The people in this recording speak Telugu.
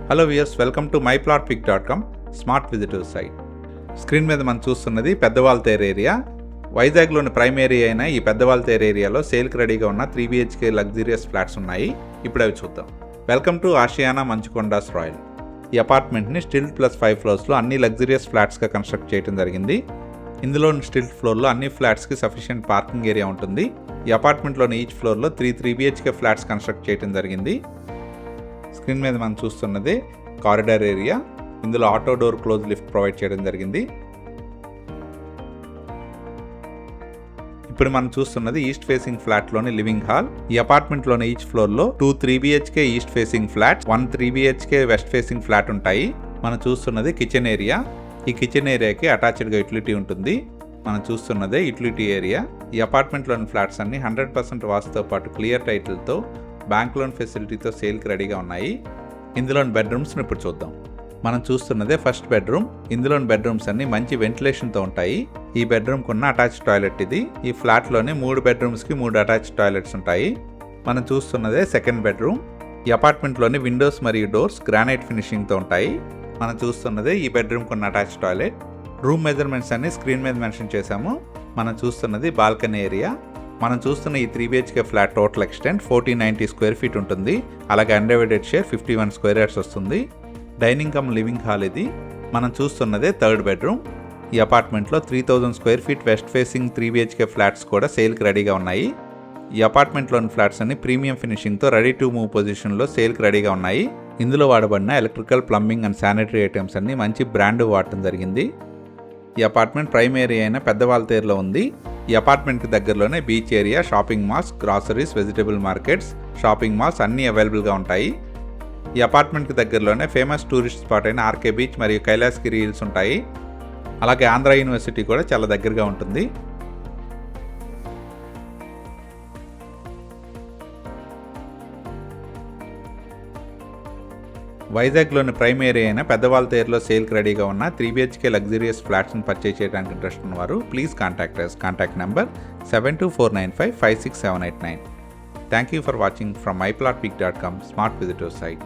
Hello viewers, welcome to myplotpic.com smart visitor site. Screen మీద మనం చూస్తున్నది పెద్దవాల్తేరు ఏరియా. వైజాగ్లోని ప్రైమ్ ఏరియా అయిన ఈ పెద్దవాల్తేరు ఏరియాలో సేల్కి రెడీగా ఉన్న 3 BHK లగ్జరియస్ ఫ్లాట్స్ ఉన్నాయి. ఇప్పుడు అవి చూద్దాం. Welcome to Ashiana Manchukondas royal. ఈ అపార్ట్మెంట్ని స్టిల్ట్ ప్లస్ 5 ఫ్లోర్స్లో అన్ని లగ్జరియస్ ఫ్లాట్స్గా కన్స్ట్రక్ట్ చేయడం జరిగింది. ఇందులోని స్టిల్ట్ ఫ్లోర్లో అన్ని ఫ్లాట్స్కి సఫిషియెంట్ పార్కింగ్ ఏరియా ఉంటుంది. ఈ అపార్ట్మెంట్లోని ఈచ్ ఫ్లోర్లో 3 BHK ఫ్లాట్స్ కన్స్ట్రక్ట్ చేయడం జరిగింది. స్క్రీన్ మీద మనం చూస్తున్నది కారిడార్ ఏరియా. ఇందులో auto door close lift provide చేయడం జరిగింది. ఇప్పుడు మనం చూస్తున్నది ఈస్ట్ ఫేసింగ్ ఫ్లాట్లోని లివింగ్ హాల్. ఈ అపార్ట్మెంట్లోని ఈచ్ ఫ్లోర్లో 2 3 BHK east facing flat, 1 3 BHK west facing flat ఉంటాయి. మనం చూస్తున్నది కిచెన్ ఏరియా. ఈ కిచెన్ ఏరియాకి అటాచ్డ్గా యూటిలిటీ ఉంటుంది. మనం చూస్తున్నదే యూటిలిటీ ఏరియా. ఈ అపార్ట్మెంట్లోని ఫ్లాట్స్ అన్ని 100% వాస్తుతో పాటు క్లియర్ టైటిల్తో బ్యాంక్ లోన్ ఫెసిలిటీతో సేల్కి రెడీగా ఉన్నాయి. ఇందులోని బెడ్రూమ్స్ని ఇప్పుడు చూద్దాం. మనం చూస్తున్నదే ఫస్ట్ బెడ్రూమ్. ఇందులోని బెడ్రూమ్స్ అన్ని మంచి వెంటిలేషన్తో ఉంటాయి. ఈ బెడ్రూమ్కి ఉన్న అటాచ్ టాయిలెట్ ఇది. ఈ ఫ్లాట్లోనే 3 బెడ్రూమ్స్కి 3 అటాచ్ టాయిలెట్స్ ఉంటాయి. మనం చూస్తున్నదే సెకండ్ బెడ్రూమ్. ఈ అపార్ట్మెంట్లోని విండోస్ మరియు డోర్స్ గ్రానైట్ ఫినిషింగ్తో ఉంటాయి. మనం చూస్తున్నదే ఈ బెడ్రూమ్కి ఉన్న అటాచ్ టాయిలెట్. రూమ్ మెజర్మెంట్స్ అన్ని స్క్రీన్ మీద మెన్షన్ చేశాము. మనం చూస్తున్నది బాల్కనీ ఏరియా. మనం చూస్తున్న ఈ 3 BHK flat total extent 1490 square feet ఉంటుంది. అలాగే అన్డివైడెడ్ షేర్ 51 స్క్వేర్ యార్డ్స్ వస్తుంది. డైనింగ్ కమ్ లివింగ్ హాల్ ఇది. మనం చూస్తున్నదే థర్డ్ బెడ్రూమ్. ఈ అపార్ట్మెంట్లో 3000 square feet west facing 3 BHK flats కూడా సేల్కి రెడీగా ఉన్నాయి. ఈ అపార్ట్మెంట్లోని ఫ్లాట్స్ అన్ని ప్రీమియం ఫినిషింగ్తో రెడీ టు మూవ్ పొజిషన్లో సేల్కి రెడీగా ఉన్నాయి. ఇందులో వాడబడిన electrical, plumbing and sanitary items అన్ని మంచి బ్రాండ్ వాడటం జరిగింది. ఈ అపార్ట్మెంట్ ప్రైమ్ ఏరియా అయిన పెద్దవాల్తేరులో ఉంది. ఈ అపార్ట్మెంట్కి దగ్గరలోనే beach area, shopping malls, groceries, vegetable markets, shopping malls అన్నీ అవైలబుల్గా ఉంటాయి. ఈ అపార్ట్మెంట్కి దగ్గరలోనే ఫేమస్ టూరిస్ట్ స్పాట్ అయిన ఆర్కే బీచ్ మరియు కైలాసగిరి హిల్స్ ఉంటాయి. అలాగే ఆంధ్ర యూనివర్సిటీ కూడా చాలా దగ్గరగా ఉంటుంది. వైజాగ్లోని ప్రైమ్ ఏరియా అయిన పెద్దవాల్తేరులో సేల్కి రెడీగా ఉన్న 3 BHK లగ్జరియస్ ఫ్లాట్స్ని పర్చేజ్ చేయడానికి ఇంట్రెస్ట్ ఉన్నవారు please contact us. Contact number 7249556789. Thank you for watching from myplotpic.com Smart Visitor Site.